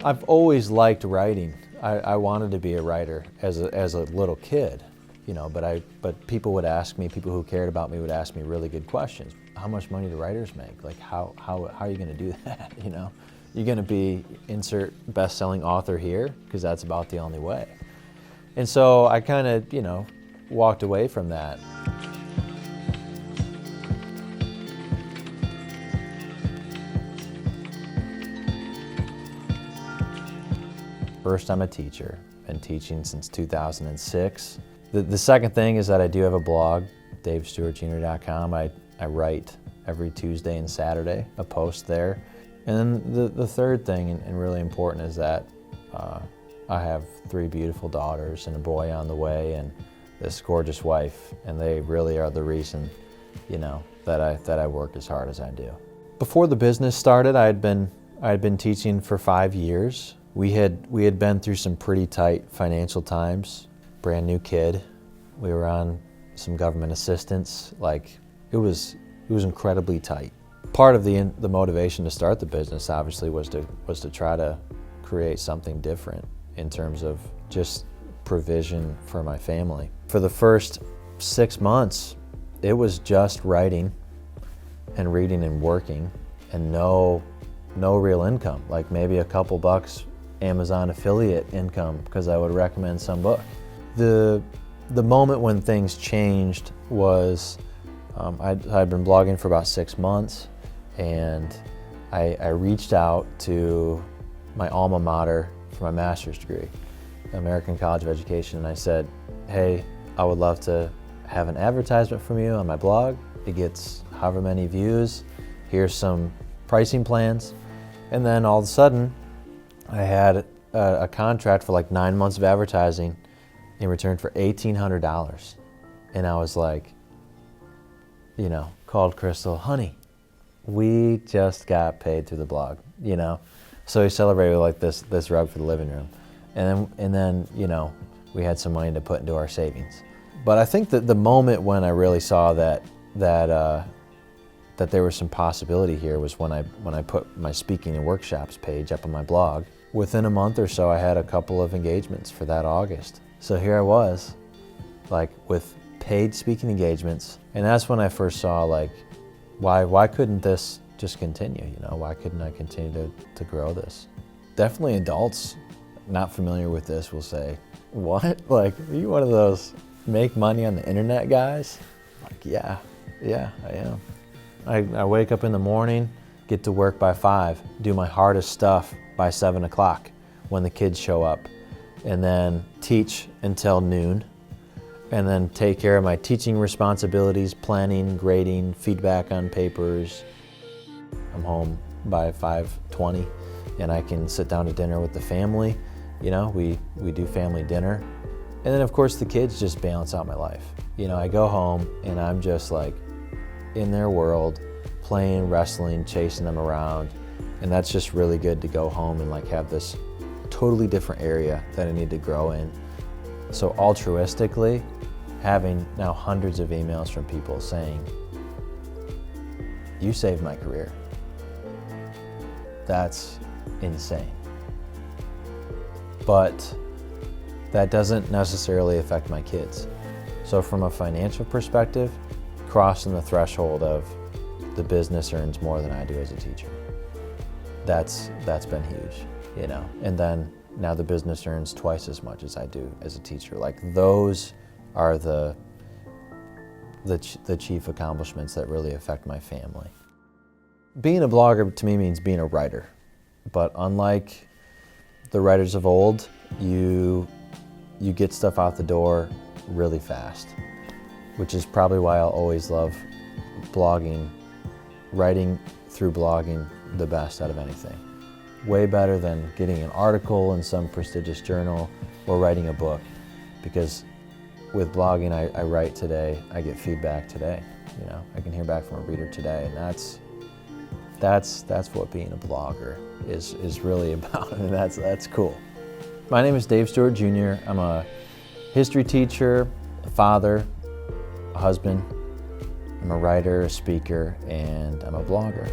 I've always liked writing. I wanted to be a writer as a little kid, you know, but people would ask me, people who cared about me would ask me really good questions. How much money do writers make? Like how are you gonna do that, you know? You're gonna be insert best-selling author here, because that's about the only way. And so I kind of, you know, walked away from that. First, I'm a teacher. Been teaching since 2006. The second thing is that I do have a blog, DaveStuartJr.com. I write every Tuesday and Saturday, a post there. And then the third thing, and really important, is that I have 3 beautiful daughters and a boy on the way, and this gorgeous wife, and they really are the reason, you know, that I work as hard as I do. Before the business started, I had been teaching for 5 years. We had been through some pretty tight financial times. Brand new kid. We were on some government assistance. Like, it was incredibly tight. Part of the motivation to start the business, obviously, was to try to create something different in terms of just provision for my family. For the first 6 months, it was just writing and reading and working, and no real income. Like maybe a couple bucks Amazon affiliate income because I would recommend some book. The moment when things changed was I'd been blogging for about 6 months, and I reached out to my alma mater for my master's degree, American College of Education, and I said, hey, I would love to have an advertisement from you on my blog. It gets however many views. Here's some pricing plans. And then all of a sudden, I had a contract for like 9 months of advertising in return for $1,800. And I was like, you know, called Crystal, honey, we just got paid through the blog, you know? So we celebrated with like this rug for the living room. And then, you know, we had some money to put into our savings. But I think that the moment when I really saw that there was some possibility here was when I put my speaking and workshops page up on my blog. Within a month or so, I had a couple of engagements for that August. So here I was, like with paid speaking engagements. And that's when I first saw, like, why couldn't this just continue? You know, why couldn't I continue to grow this? Definitely adults not familiar with this will say, what? Like, are you one of those make money on the internet guys? Like, yeah, I am. I wake up in the morning, get to work by 5, do my hardest stuff by 7 o'clock when the kids show up, and then teach until noon, and then take care of my teaching responsibilities, planning, grading, feedback on papers. I'm home by 5:20, and I can sit down to dinner with the family. You know, we do family dinner. And then of course the kids just balance out my life. You know, I go home and I'm just like in their world, playing, wrestling, chasing them around. And that's just really good to go home and like have this totally different area that I need to grow in. So altruistically, having now hundreds of emails from people saying, you saved my career. That's insane. But that doesn't necessarily affect my kids. So from a financial perspective, crossing the threshold of the business earns more than I do as a teacher. That's been huge, you know. And then now the business earns twice as much as I do as a teacher. Like, those are the chief accomplishments that really affect my family. Being a blogger to me means being a writer. But unlike the writers of old, you get stuff out the door really fast, which is probably why I'll always love blogging, writing through blogging the best out of anything. Way better than getting an article in some prestigious journal or writing a book, because with blogging, I write today, I get feedback today. You know, I can hear back from a reader today, and that's what being a blogger is really about, and that's cool. My name is Dave Stuart Jr. I'm a history teacher, a father, a husband. I'm a writer, a speaker, and I'm a blogger.